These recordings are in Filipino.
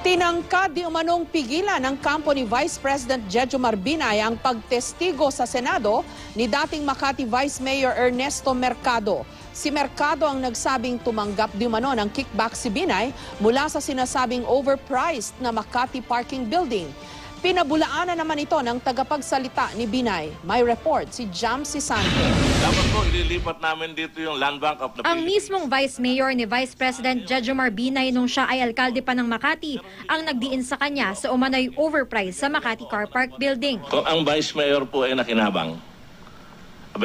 Tinangkad di umanong pigilan ng kampo ni Vice President Jejomar Binay ang pagtestigo sa Senado ni dating Makati Vice Mayor Ernesto Mercado. Si Mercado ang nagsabing tumanggap di umano ng kickback si Binay mula sa sinasabing overpriced na Makati parking building. Pinabulaanan naman ito ng tagapagsalita ni Binay. May report si Jamsi Sante. Dapat po ililipat namin dito yung land bank of the Ang mismong Vice Mayor ni Vice President Jejomar Binay nung siya ay alkalde pa ng Makati ang nagdiin sa kanya sa umano'y overpriced sa Makati Car Park Building. Kung ang Vice Mayor po ay nakinabang,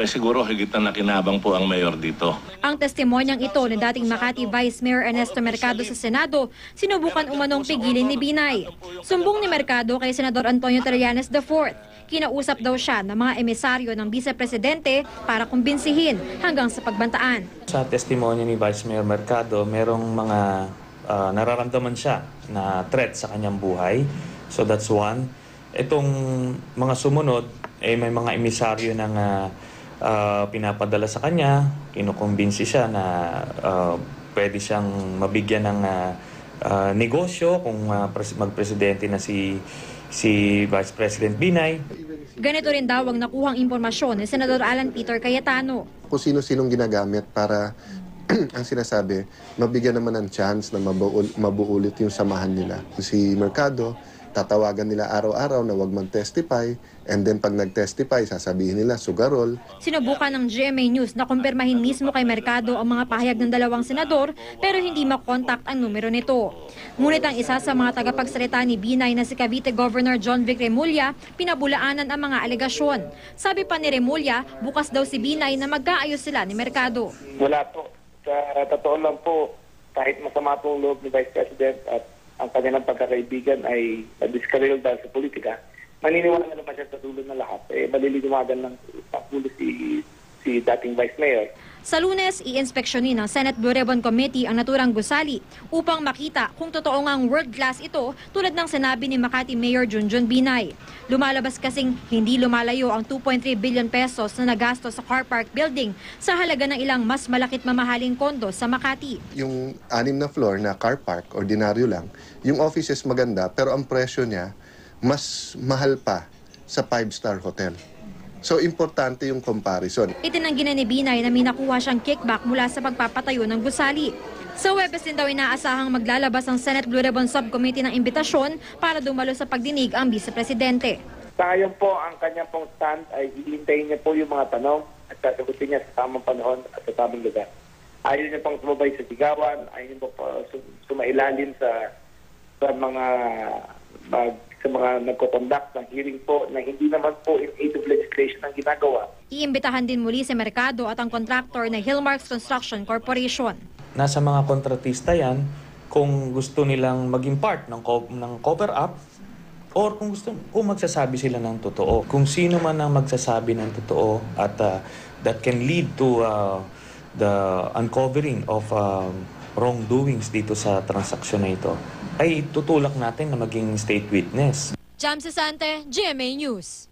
siguro higit na nakinabang po ang mayor dito. Ang testimonyang ito ni dating Makati Vice Mayor Ernesto Mercado sa Senado, sinubukan umanong pigilin ni Binay. Sumbong ni Mercado kay Senador Antonio Trillanes IV. Kinausap daw siya ng mga emisaryo ng Vice Presidente para kumbinsihin hanggang sa pagbantaan. Sa testimonya ni Vice Mayor Mercado, merong mga nararamdaman siya na threat sa kanyang buhay. So that's one. Itong mga sumunod, may mga emisaryo ng pinapadala sa kanya, kinukumbinsi siya na pwede siyang mabigyan ng negosyo kung magpresidente na si Vice President Binay. Ganito rin daw ang nakuhang impormasyon ni Senador Alan Peter Cayetano. Kung sino-sinong ginagamit para ang sinasabi, mabigyan naman ng chance na mabuulit yung samahan nila. Si Mercado, tatawagan nila araw-araw na wag mag-testify, and then pag nag-testify, sasabihin nila sugarol. Sinubukan ng GMA News na kumpirmahin mismo kay Mercado ang mga pahayag ng dalawang senador pero hindi makontakt ang numero nito. Ngunit ang isa sa mga tagapagsalita ni Binay na si Cavite Governor John Vic Remulla, pinabulaanan ang mga alegasyon. Sabi pa ni Remulla, bukas daw si Binay na magkaayos sila ni Mercado. Wala po. Sa totoo lang po, kahit masama po ang loob ni Vice President at ang kanilang pagkakaibigan ay diskaril dahil sa politika, maniniwala naman siya sa tulong ng lahat. Maliliwagan ng papulo si dating Vice Mayor. Sa Lunes, i-inspeksyonin ng Senate Blue Ribbon Committee ang naturang gusali upang makita kung totoo ngang world class ito tulad ng sinabi ni Makati Mayor Junjun Binay. Lumalabas kasing hindi lumalayo ang 2.3 billion pesos na nagasto sa car park building sa halaga ng ilang mas malakit mamahaling kondo sa Makati. Yung 6 na floor na car park, ordinaryo lang, yung offices maganda pero ang presyo niya mas mahal pa sa 5-star hotel. So, importante yung comparison. Itinanggi na ni Binay na may nakuha siyang kickback mula sa pagpapatayo ng gusali. Sa Huwebes din daw inaasahang maglalabas ang Senate Blue Ribbon Subcommittee ng imbitasyon para dumalo sa pagdinig ang Vice Presidente. Ngayon po, ang kanyang pong stand ay hihintayin niya po yung mga tanong at sasagutin niya sa tamang panahon at sa tamang lugar. Ayaw niya pong sumabay sa sigawan, ayaw niya po sumailalim sa mga nagko-conduct ng hearing po na hindi naman po in aid of legislation ang ginagawa. Iimbitahan din muli si Mercado at ang contractor na Hillmarks Construction Corporation. Nasa mga kontratista yan kung gusto nilang maging part ng cover-up or kung magsasabi sila ng totoo. Kung sino man ang magsasabi ng totoo at that can lead to the uncovering of wrongdoings dito sa transaksyon na ito, ay tutulak natin na maging state witness. Jamsi Sante, GMA News.